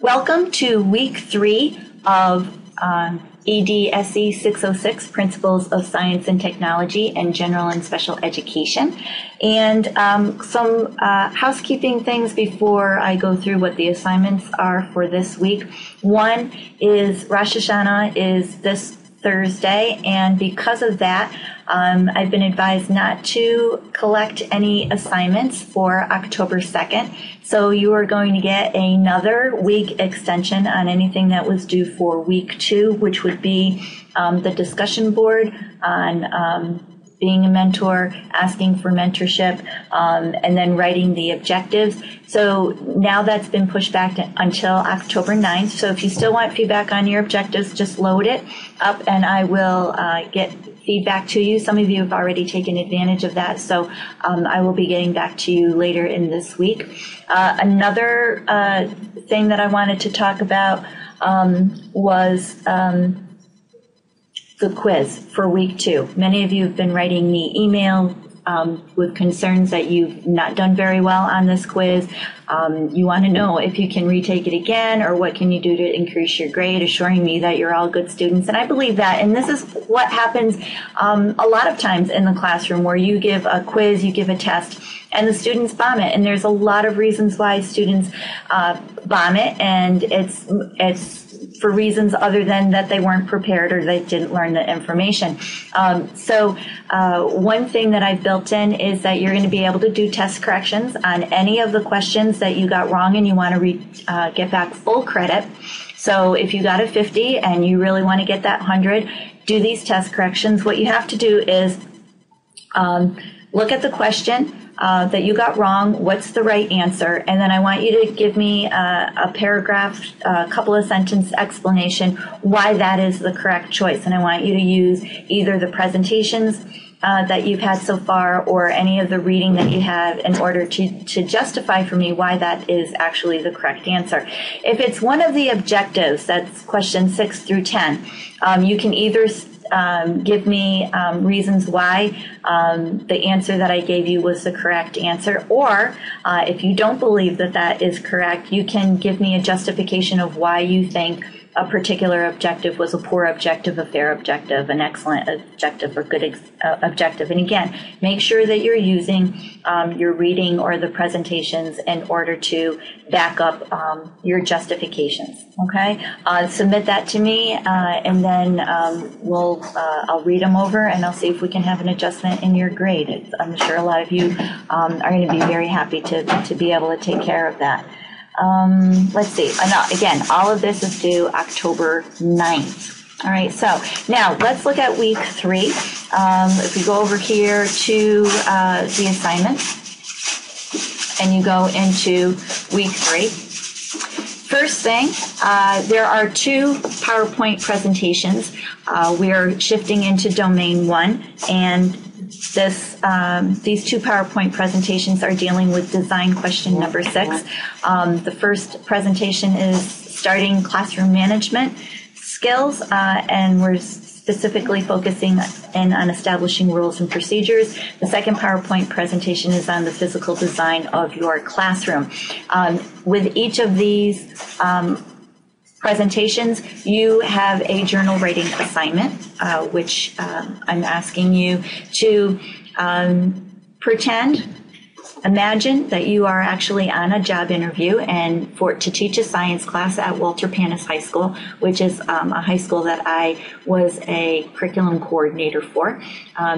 Welcome to week 3 of EDSE 606, Principles of Science and Technology and General and Special Education. And some housekeeping things before I go through what the assignments are for this week. One is Rosh Hashanah is this Thursday, and because of that, I've been advised not to collect any assignments for October 2nd. So you are going to get another week extension on anything that was due for week 2, which would be the discussion board on being a mentor, asking for mentorship, and then writing the objectives. So now that's been pushed back until October 9th. So if you still want feedback on your objectives, just load it up and I will get feedback to you. Some of you have already taken advantage of that, so I will be getting back to you later in this week. Another thing that I wanted to talk about was the quiz for week 2. Many of you have been writing me email with concerns that you've not done very well on this quiz. You want to know if you can retake it again or what can you do to increase your grade, assuring me that you're all good students. And I believe that. And this is what happens a lot of times in the classroom, where you give a quiz, you give a test, and the students bomb it. And there's a lot of reasons why students bomb it, and it's for reasons other than that they weren't prepared or they didn't learn the information. So one thing that I've built in is that you're going to be able to do test corrections on any of the questions that you got wrong and you want to get back full credit. So if you got a 50 and you really want to get that 100, do these test corrections. What you have to do is look at the question that you got wrong, what's the right answer, and then I want you to give me a paragraph, a couple of sentence explanation why that is the correct choice. And I want you to use either the presentations that you've had so far or any of the reading that you have in order to justify for me why that is actually the correct answer. If it's one of the objectives, that's question 6 through 10, you can either give me reasons why the answer that I gave you was the correct answer, or if you don't believe that that is correct, you can give me a justification of why you think a particular objective was a poor objective, a fair objective, an excellent objective, or good objective. And again, make sure that you're using your reading or the presentations in order to back up your justifications. Okay, submit that to me, and then I'll read them over and I'll see if we can have an adjustment in your grade. I'm sure a lot of you are going to be very happy to be able to take care of that. Let's see. Again, all of this is due October 9th. All right, so now let's look at week 3. If we go over here to the assignments and you go into week 3, first thing, there are 2 PowerPoint presentations. We are shifting into domain 1, and these 2 PowerPoint presentations are dealing with design question number 6. The first presentation is starting classroom management skills, and we're specifically focusing in on establishing rules and procedures. The second PowerPoint presentation is on the physical design of your classroom. With each of these presentations, you have a journal writing assignment, which I'm asking you to imagine that you are actually on a job interview and to teach a science class at Walter Panis High School, which is a high school that I was a curriculum coordinator for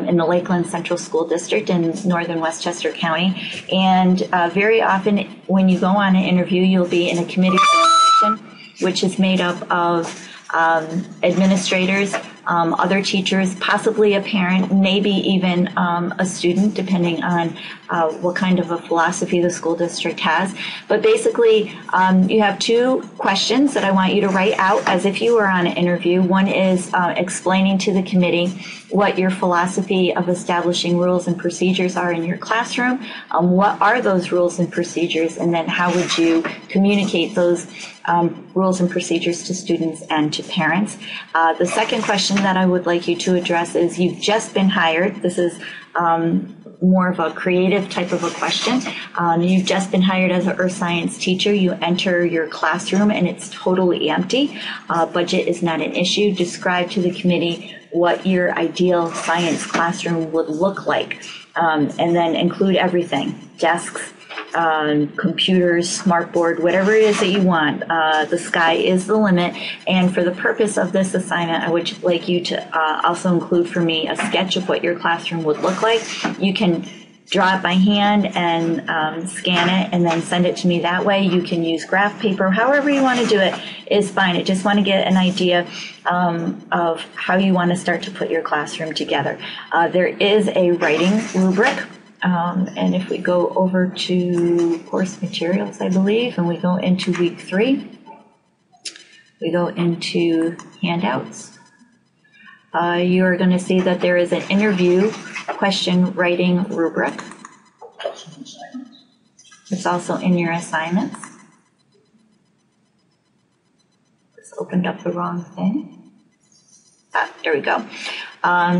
in the Lakeland Central School District in northern Westchester County. And very often when you go on an interview, you'll be in a committee presentation, which is made up of administrators, other teachers, possibly a parent, maybe even a student, depending on what kind of a philosophy the school district has. But basically, you have 2 questions that I want you to write out as if you were on an interview. One is explaining to the committee what your philosophy of establishing rules and procedures are in your classroom. What are those rules and procedures? And then how would you communicate those rules and procedures to students and to parents? The second question that I would like you to address is, you've just been hired. This is more of a creative type of a question. You've just been hired as an earth science teacher. You enter your classroom and it's totally empty. Budget is not an issue. Describe to the committee what your ideal science classroom would look like. And then include everything: desks, computers, smartboard, whatever it is that you want. The sky is the limit. And for the purpose of this assignment, I would like you to also include for me a sketch of what your classroom would look like. You can draw it by hand and scan it and then send it to me that way. You can use graph paper. However you want to do it is fine. I just want to get an idea of how you want to start to put your classroom together. There is a writing rubric. And if we go over to course materials, I believe, and we go into week 3, we go into handouts. You're going to see that there is an interview question writing rubric. It's also in your assignments. Just opened up the wrong thing. There we go.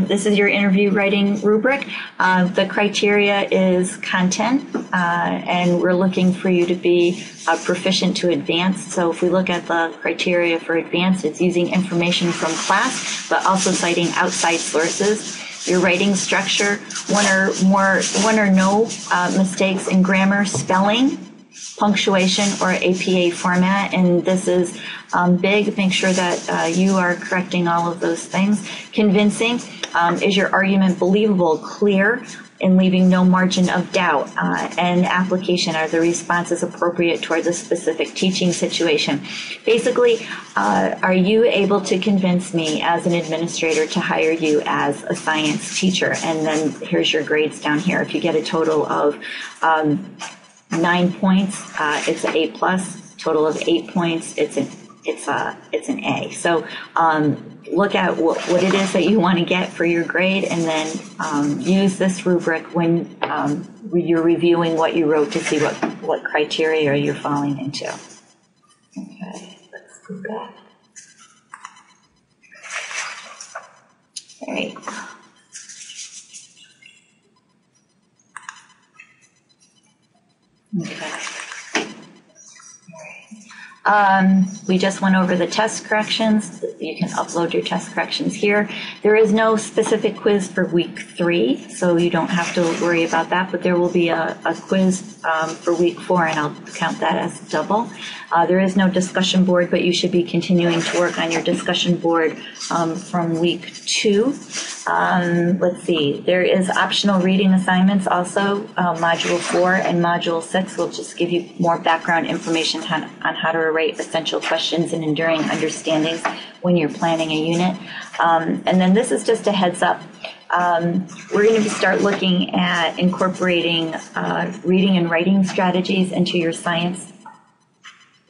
This is your interview writing rubric. The criteria is content, and we're looking for you to be proficient to advanced. So if we look at the criteria for advanced, it's using information from class, but also citing outside sources. Your writing structure, one or no mistakes in grammar, spelling, punctuation, or APA format, and this is big. Make sure that you are correcting all of those things. Convincing, is your argument believable, clear, and leaving no margin of doubt? And application, are the responses appropriate towards a specific teaching situation? Basically, are you able to convince me as an administrator to hire you as a science teacher? And then here's your grades down here. If you get a total of 9 points, it's an A+. Total of 8 points, it's an A. So look at what it is that you want to get for your grade, and then use this rubric when you're reviewing what you wrote to see what criteria you're falling into. Okay, let's go back. All right. Okay. We just went over the test corrections. You can upload your test corrections here. There is no specific quiz for week 3, so you don't have to worry about that, but there will be a quiz for week 4, and I'll count that as double. There is no discussion board, but you should be continuing to work on your discussion board from week 2. Let's see, there is optional reading assignments also. Module 4 and Module 6 will just give you more background information on how to write essential questions and enduring understandings when you're planning a unit. And then this is just a heads up. We're going to start looking at incorporating reading and writing strategies into your science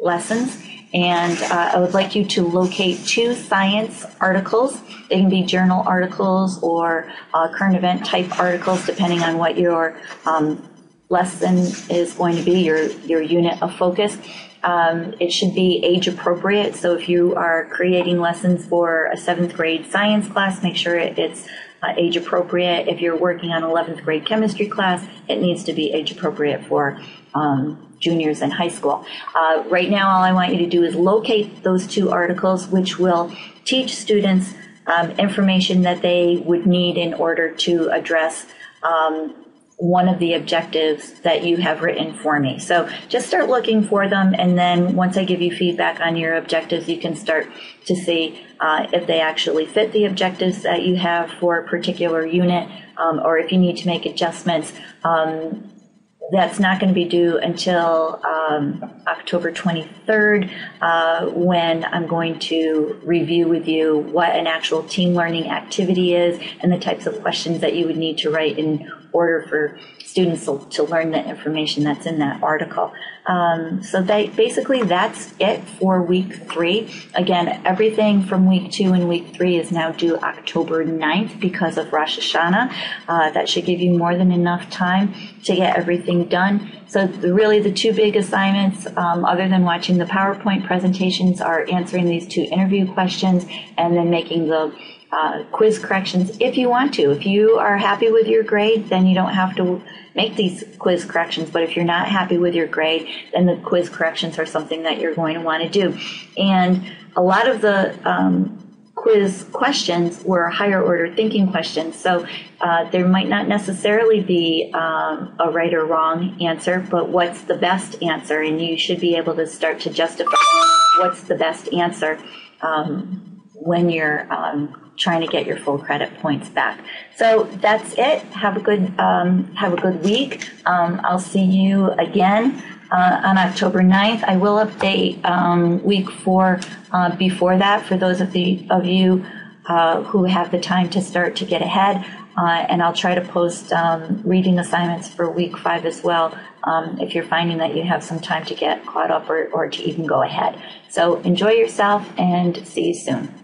lessons. And I would like you to locate 2 science articles. They can be journal articles or current event type articles, depending on what your lesson is going to be, your unit of focus. It should be age appropriate. So if you are creating lessons for a 7th grade science class, make sure it's age appropriate. If you're working on 11th grade chemistry class, it needs to be age appropriate for juniors in high school. Right now, all I want you to do is locate those 2 articles, which will teach students information that they would need in order to address one of the objectives that you have written for me. So just start looking for them, and then once I give you feedback on your objectives, you can start to see if they actually fit the objectives that you have for a particular unit, or if you need to make adjustments. That's not going to be due until October 23rd, when I'm going to review with you what an actual team learning activity is and the types of questions that you would need to write in order for students to learn the information that's in that article. So basically that's it for week 3. Again, everything from week 2 and week 3 is now due October 9th because of Rosh Hashanah. That should give you more than enough time to get everything done. So really the 2 big assignments, other than watching the PowerPoint presentations, are answering these 2 interview questions and then making the quiz corrections if you want to. If you are happy with your grade, then you don't have to make these quiz corrections. But if you're not happy with your grade, then the quiz corrections are something that you're going to want to do. And a lot of the quiz questions were higher order thinking questions. So there might not necessarily be a right or wrong answer, but what's the best answer? And you should be able to start to justify what's the best answer when you're trying to get your full credit points back. So that's it. Have a good week. I'll see you again on October 9th. I will update week 4 before that for those of you who have the time to start to get ahead. And I'll try to post reading assignments for week 5 as well, if you're finding that you have some time to get caught up or to even go ahead. So enjoy yourself and see you soon.